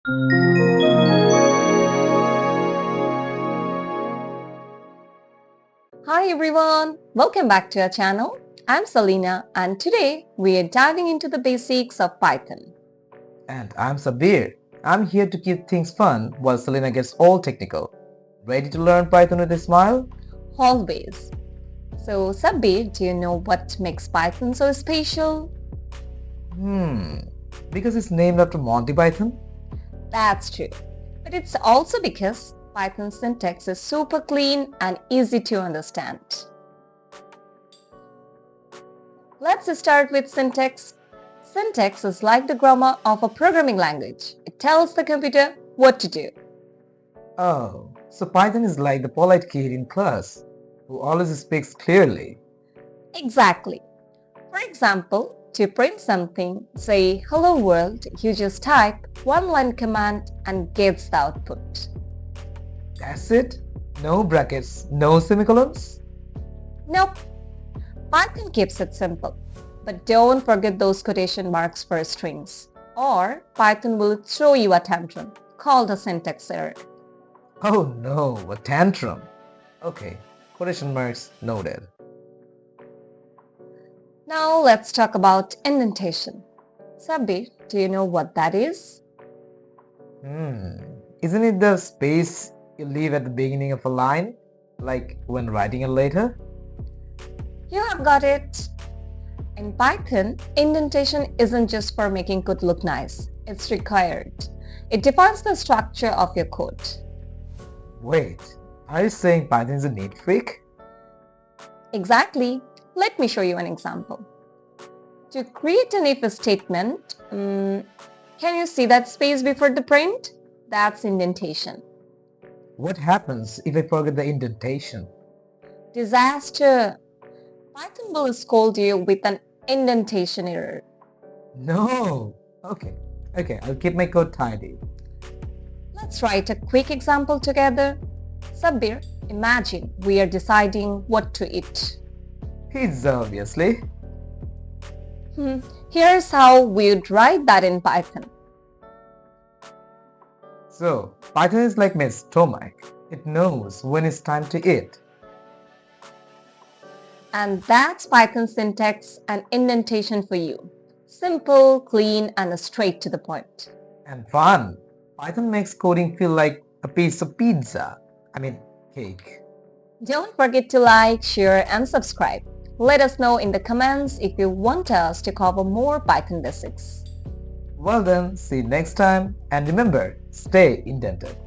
Hi everyone, welcome back to our channel. I'm Selena and today we are diving into the basics of Python. And I'm Sabir. I'm here to keep things fun while Selena gets all technical. Ready to learn Python with a smile? Always. So Sabir, do you know what makes Python so special? Hmm, because it's named after Monty Python? That's true. But it's also because Python syntax is super clean and easy to understand. Let's start with syntax. Syntax is like the grammar of a programming language. It tells the computer what to do. Oh, so Python is like the polite kid in class who always speaks clearly. Exactly. For example, to print something, say hello world, you just type one line command and gets the output. That's it? No brackets, no semicolons? Nope, Python keeps it simple. But don't forget those quotation marks for strings, or Python will throw you a tantrum called a syntax error. Oh no, a tantrum. Okay, quotation marks noted. Now let's talk about indentation. Sabir, do you know what that is? Isn't it the space you leave at the beginning of a line? Like when writing a letter? You have got it. In Python, indentation isn't just for making code look nice. It's required. It defines the structure of your code. Wait, are you saying Python is a neat freak? Exactly. Let me show you an example. To create an if statement, can you see that space before the print? That's indentation. What happens if I forget the indentation? Disaster! Python will scold you with an indentation error. No! Okay, I'll keep my code tidy. Let's write a quick example together. Sabir, imagine we are deciding what to eat. Pizza, obviously. Here's how we'd write that in Python. So, Python is like my stomach. It knows when it's time to eat. And that's Python syntax and indentation for you. Simple, clean, and straight to the point. And fun. Python makes coding feel like a piece of pizza. I mean, cake. Don't forget to like, share, and subscribe. Let us know in the comments if you want us to cover more Python basics. Well then, see you next time and remember, stay indented.